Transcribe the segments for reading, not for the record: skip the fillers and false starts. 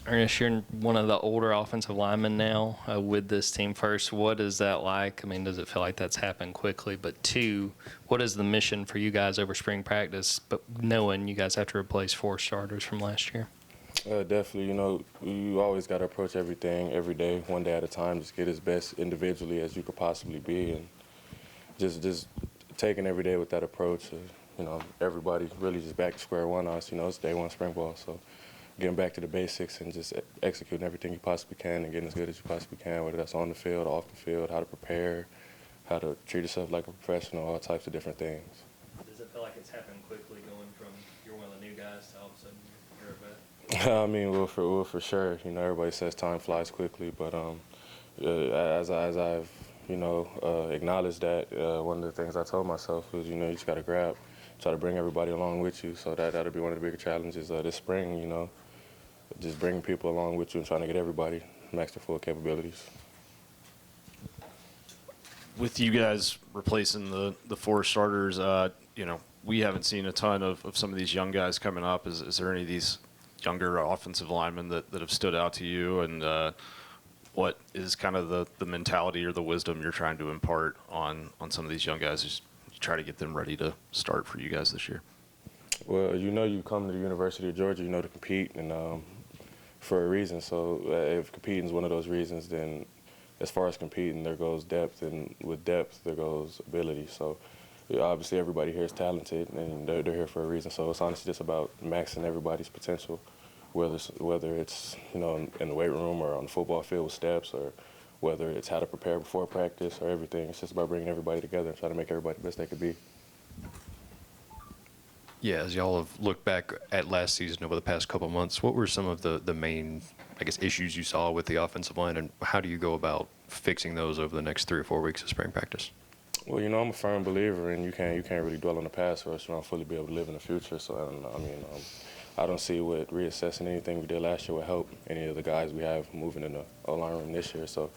Ernest, you're one of the older offensive linemen now with this team. First, what is that like? I mean, does it feel like that's happened quickly? But two, what is the mission for you guys over spring practice, but knowing you guys have to replace 4 starters from last year? Definitely, you always got to approach everything every day, one day at a time, just get as best individually as you could possibly be, and just taking every day with that approach. Everybody really just back to square one. It's day one spring ball, so getting back to the basics and just executing everything you possibly can and getting as good as you possibly can, whether that's on the field, off the field, how to prepare, how to treat yourself like a professional, all types of different things. Does it feel like it's happened quickly going from you're one of the new guys to all of a sudden you're a vet? I mean, for sure. Everybody says time flies quickly, but as I've acknowledged that, one of the things I told myself was, you just got to try to bring everybody along with you. So that'll be one of the bigger challenges this spring. Just bringing people along with you and trying to get everybody max their full capabilities. With you guys replacing the 4 starters, we haven't seen a ton of some of these young guys coming up. Is there any of these younger offensive linemen that have stood out to you, and what is kind of the mentality or the wisdom you're trying to impart on some of these young guys as you try to get them ready to start for you guys this year? Well, you come to the University of Georgia, to compete, and for a reason. So if competing is one of those reasons, then as far as competing, there goes depth, and with depth, there goes ability. So obviously everybody here is talented, and they're here for a reason. So it's honestly just about maxing everybody's potential, whether it's in the weight room or on the football field with steps, or whether it's how to prepare before practice or everything. It's just about bringing everybody together and trying to make everybody the best they could be. Yeah, as y'all have looked back at last season over the past couple of months, what were some of the main, issues you saw with the offensive line, and how do you go about fixing those over the next 3 or 4 weeks of spring practice? Well, I'm a firm believer, and you can't really dwell on the past, or else you don't fully be able to live in the future. So I don't see what reassessing anything we did last year would help any of the guys we have moving in the O-line room this year. So,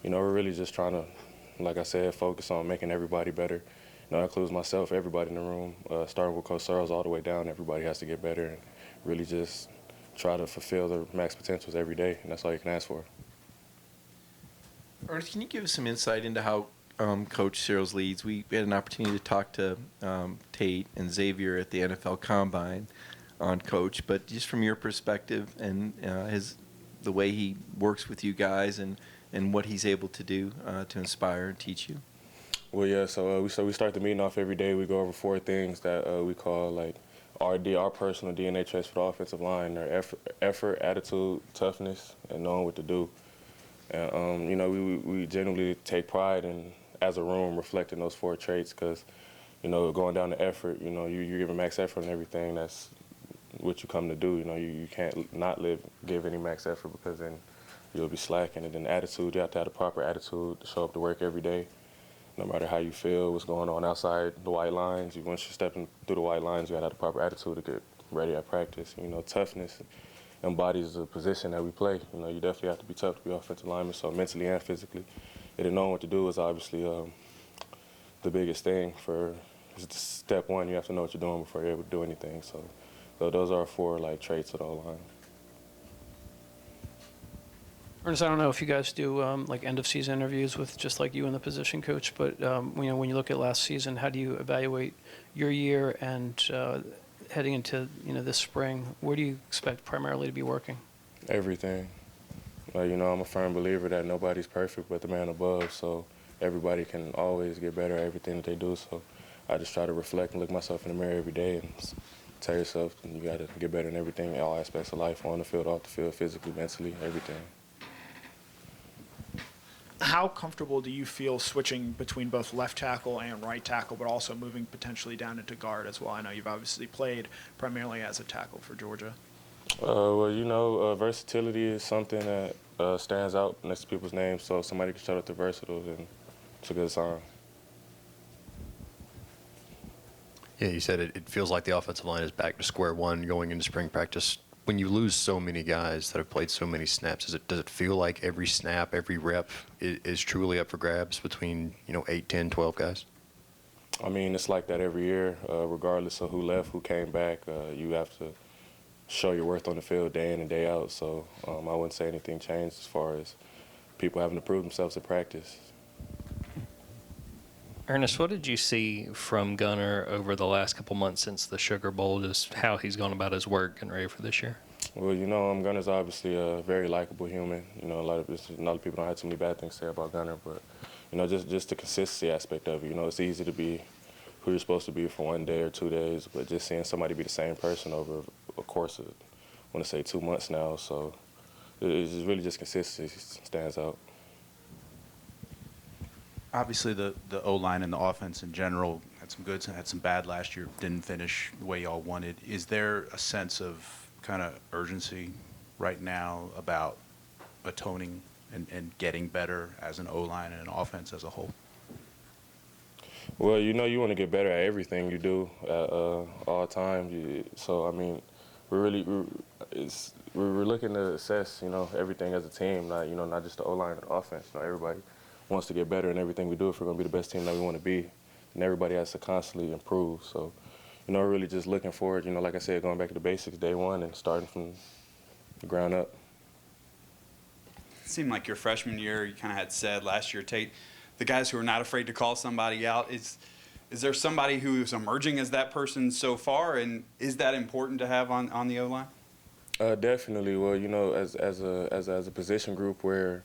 we're really just trying to, like I said, focus on making everybody better. That includes myself, everybody in the room, starting with Coach Searles all the way down. Everybody has to get better and really just try to fulfill their max potentials every day, and that's all you can ask for. Ernest, can you give us some insight into how Coach Searles leads? We had an opportunity to talk to Tate and Xavier at the NFL Combine on Coach, but just from your perspective and the way he works with you guys and what he's able to do to inspire and teach you. Well, yeah. So we start the meeting off every day. We go over 4 things that we call our personal DNA traits for the offensive line. They're effort, attitude, toughness, and knowing what to do. And we genuinely take pride in, as a room, reflecting those 4 traits, because going down to effort, you're giving max effort on everything. That's what you come to do. You can't not give any max effort, because then you'll be slacking. And then attitude, you have to have the proper attitude to show up to work every day, no matter how you feel, what's going on outside the white lines. Once you're stepping through the white lines, you got to have the proper attitude to get ready at practice. Toughness embodies the position that we play. You definitely have to be tough to be offensive lineman, so mentally and physically. And knowing what to do is obviously the biggest thing. Step one, you have to know what you're doing before you're able to do anything. So those are 4 traits of the O-line. Ernest, I don't know if you guys do end-of-season interviews with just like you and the position coach, but when you look at last season, how do you evaluate your year and heading into this spring? Where do you expect primarily to be working? Everything. I'm a firm believer that nobody's perfect but the man above, so everybody can always get better at everything that they do. So I just try to reflect and look myself in the mirror every day and tell yourself you got to get better in everything, all aspects of life, on the field, off the field, physically, mentally, everything. How comfortable do you feel switching between both left tackle and right tackle, but also moving potentially down into guard as well? I know you've obviously played primarily as a tackle for Georgia. Versatility is something that stands out next to people's names, so if somebody can shout out the versatile, then it's a good sign. Yeah, you said it feels like the offensive line is back to square one going into spring practice. When you lose so many guys that have played so many snaps, does it feel like every snap, every rep is truly up for grabs between 8, 10, 12 guys? I mean, it's like that every year, regardless of who left, who came back. You have to show your worth on the field day in and day out. So I wouldn't say anything changed as far as people having to prove themselves at practice. Ernest, what did you see from Gunner over the last couple months since the Sugar Bowl, just how he's gone about his work and ready for this year? Well, Gunner's obviously a very likable human. A lot of people don't have too many bad things to say about Gunner, but just the consistency aspect of it. It's easy to be who you're supposed to be for 1 day or 2 days, but just seeing somebody be the same person over a course of, I want to say, 2 months now. So it's really just consistency stands out. Obviously, the O-line and the offense in general had some goods and had some bad last year, didn't finish the way y'all wanted. Is there a sense of kind of urgency right now about atoning and getting better as an O-line and an offense as a whole? Well, you want to get better at everything you do at all times. We're looking to assess, everything as a team, not just the O-line and the offense. Everybody wants to get better in everything we do if we're going to be the best team that we want to be. And everybody has to constantly improve. So, we're really just looking forward, like I said, going back to the basics day one and starting from the ground up. It seemed like your freshman year, you kind of had said last year, Tate, the guys who are not afraid to call somebody out, is there somebody who is emerging as that person so far, and is that important to have on the O-line? Definitely. Well, as a position group where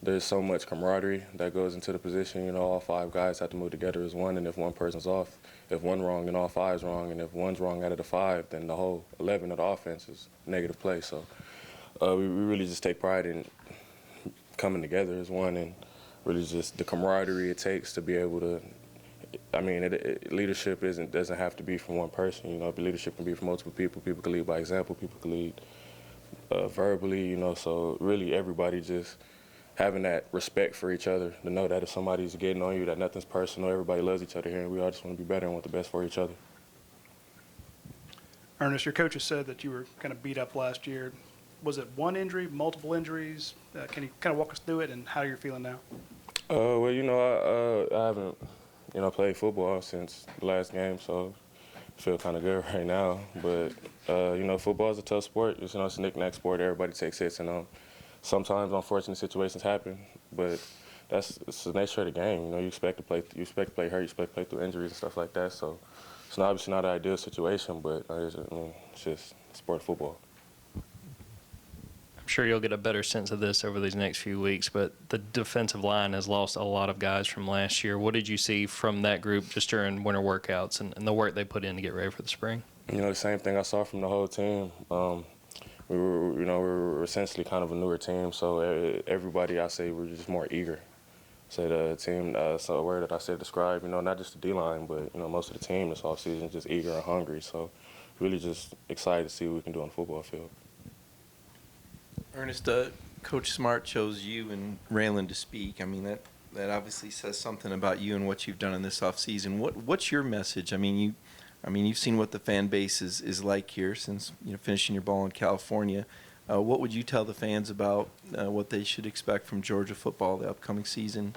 there's so much camaraderie that goes into the position, all 5 guys have to move together as one, and if one person's off, if one wrong, then all 5's wrong, and if one's wrong out of the 5, then the whole 11 of the offense is negative play. So we really just take pride in coming together as one, and really just the camaraderie it takes to be able to. Leadership doesn't have to be from one person. Leadership can be from multiple people. People can lead by example. People can lead verbally. So really everybody just having that respect for each other, to know that if somebody's getting on you, that nothing's personal. Everybody loves each other here, and we all just want to be better and want the best for each other. Ernest, your coaches said that you were kind of beat up last year. Was it one injury, multiple injuries? Can you kind of walk us through it and how you're feeling now? I haven't, played football since the last game, so I feel kind of good right now. But, football is a tough sport. It's a knick-knack sport. Everybody takes hits, and sometimes unfortunate situations happen. But it's the nature of the game. You expect to play hurt, you expect to play through injuries and stuff like that. So it's obviously not an ideal situation, but it's just sport of football. I'm sure you'll get a better sense of this over these next few weeks, but the defensive line has lost a lot of guys from last year. What did you see from that group just during winter workouts and the work they put in to get ready for the spring? The same thing I saw from the whole team. We were essentially kind of a newer team, so everybody, I say, we're just more eager. So the team, so a word that I said describe, not just the D-line, but, most of the team this offseason just eager and hungry. So really just excited to see what we can do on the football field. Ernest, Coach Smart chose you and Raylan to speak. That obviously says something about you and what you've done in this offseason. What's your message? You've seen what the fan base is like here since finishing your ball in California. What would you tell the fans about what they should expect from Georgia football the upcoming season?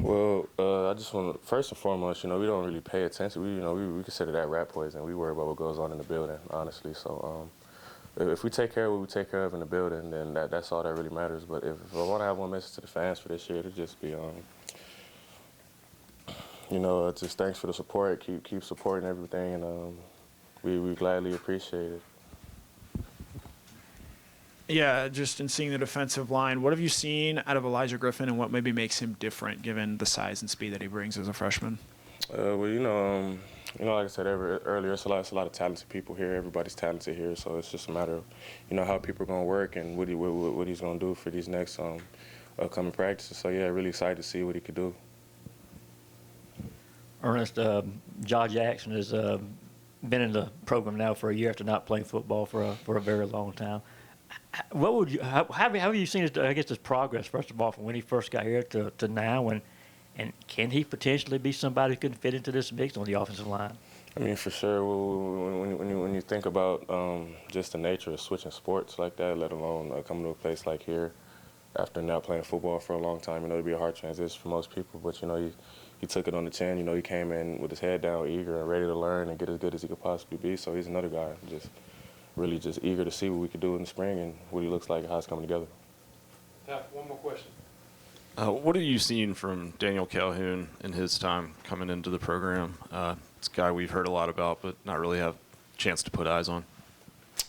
Well, I just want to, first and foremost, we don't really pay attention. We consider that rat poison. We worry about what goes on in the building, honestly. So if we take care of what we take care of in the building, then that's all that really matters. But if I want to have one message to the fans for this year, to just be, just thanks for the support. Keep supporting everything, and we gladly appreciate it. Yeah, just in seeing the defensive line, what have you seen out of Elijah Griffin, and what maybe makes him different given the size and speed that he brings as a freshman? Like I said earlier, it's a lot of talented people here. Everybody's talented here, so it's just a matter of, how people are going to work and what he's going to do for these next upcoming practices. So, yeah, really excited to see what he could do. Ernest, Josh Jackson has been in the program now for a year after not playing football for a very long time. What would you? How have you seen his progress, first of all, from when he first got here to now, and can he potentially be somebody who can fit into this mix on the offensive line? For sure. When you think about just the nature of switching sports like that, let alone coming to a place like here after not playing football for a long time, it'd be a hard transition for most people. But he took it on the chin. He came in with his head down, eager and ready to learn and get as good as he could possibly be. So he's another guy just really just eager to see what we could do in the spring and what he looks like and how it's coming together. One more question. What have you seen from Daniel Calhoun in his time coming into the program? It's a guy we've heard a lot about, but not really have a chance to put eyes on.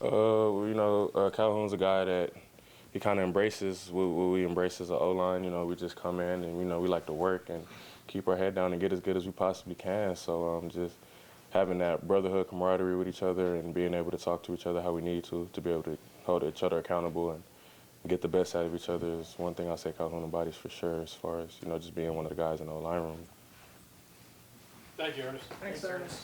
Calhoun's a guy that he kind of embraces what we embrace as an O-line. You know, we just come in and, we like to work and keep our head down and get as good as we possibly can. So just having that brotherhood camaraderie with each other and being able to talk to each other how we need to be able to hold each other accountable and get the best out of each other is one thing I say Calhoun embodies for sure, as far as, just being one of the guys in the O-line room. Thank you, Ernest. Thanks, Ernest.